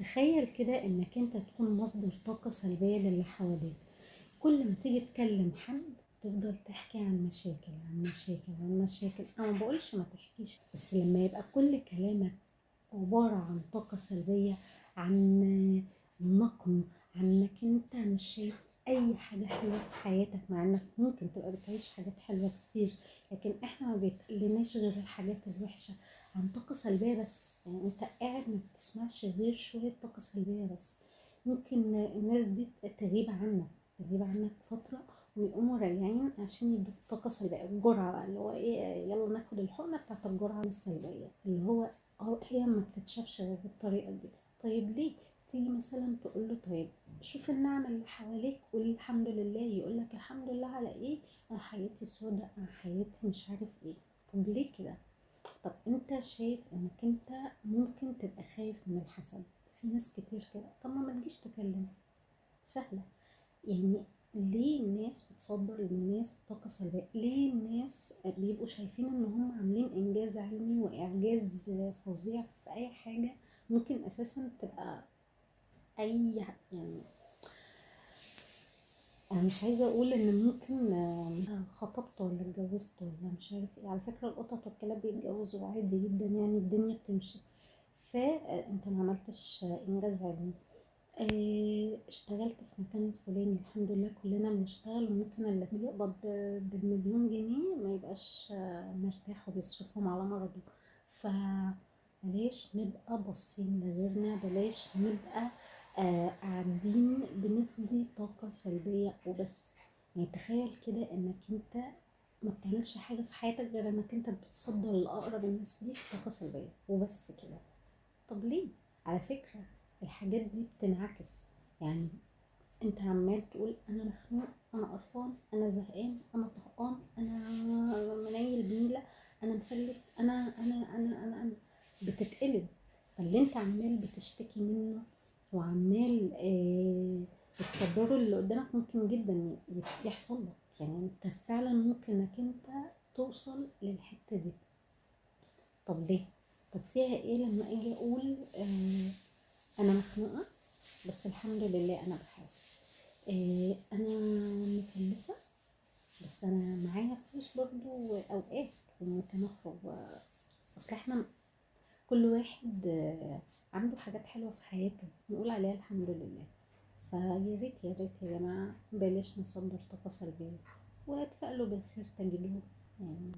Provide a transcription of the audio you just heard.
تخيل كده انك انت تكون مصدر طاقة سلبية للي حواليك. كل ما تيجي تكلم حد تفضل تحكي عن مشاكل عن مشاكل عن مشاكل. انا ما بقولش ما تحكيش، بس لما يبقى كل كلامك عبارة عن طاقة سلبية، عن نقم، عن انك انت مش شايف اي حاجة حلوة في حياتك، مع انك ممكن تبقى بتعيش حاجات حلوة كتير، لكن احنا ما بيتقلناش غير الحاجات الوحشة. عن طاقة سلبية بس، يعني انت قاعد ما بتسمعش غير شوية طاقة سلبية بس. ممكن الناس دي تغيب عنك فترة ويقوموا راجعين عشان يدوك طاقة سلبية، الجرعة بقى اللي هو ايه، يلا ناخد الحقنة بتاعت الجرعة السلبية، اللي هو هي ما بتتشافش غير بالطريقة دي. طيب ليه؟ تيجي مثلا تقول له طيب شوف النعمة اللي حواليك، قول الحمد لله، يقول لك الحمد لله على ايه؟ انا حياتي سودة، انا حياتي مش عارف ايه. طب ليه كده؟ طب انت شايف انك انت ممكن تبقى خايف من الحسد، في ناس كتير كده. طب ما تجيش تكلم، سهلة يعني. ليه الناس بتصدر للناس طاقة سلبية؟ ليه الناس بيبقوا شايفين ان هم عاملين انجاز علمي واعجاز فظيع في اي حاجة ممكن اساسا تبقى اي، يعني انا مش عايزة اقول ان ممكن خطبت ولا اتجوزت ولا مش عارف ايه. على فكرة القطط والكلاب بيتجوزوا عادي جدا، يعني الدنيا بتمشي. فانت ما عملتش انجاز علمي، اشتغلت في مكان الفلاني، الحمد لله كلنا بنشتغل، وممكن اللي بيقبض بالمليون جنيه ما يبقاش مرتاح وبيصرفهم على مرضه. فبلاش نبقى باصين لغيرنا، بلاش نبقى قاعدين بندي طاقة سلبية وبس. يعني تخيل كده انك انت ما بتعملش حاجة في حياتك غير انك انت بتصدر لأقرب الناس ليك طاقة سلبية وبس كده. طب ليه؟ على فكرة الحاجات دي بتنعكس، يعني انت عمال تقول انا مخنوق، انا قرفان، انا زهقان، انا طهقان، انا منيل بنيلة، انا مفلس، انا بتتقلب. فاللي انت عمال بتشتكي منه وعمال بتصدره اللي قدامك ممكن جدا يحصل لك. يعني انت فعلا ممكن انك انت توصل للحتة دي. طب ليه؟ طب فيها ايه لما اجي اقول انا مخنوقة بس الحمد لله انا بحاول، انا مفلسة بس انا معايا فلوس برضو اوقات وممكن اخرج اصل احنا كل واحد عنده حاجات حلوة في حياته نقول عليها الحمد لله. فيا ريت يا ريت يا جماعة بلاش نصدر طاقة سلبية، واتفائلوا بالخير تجدوه يعني.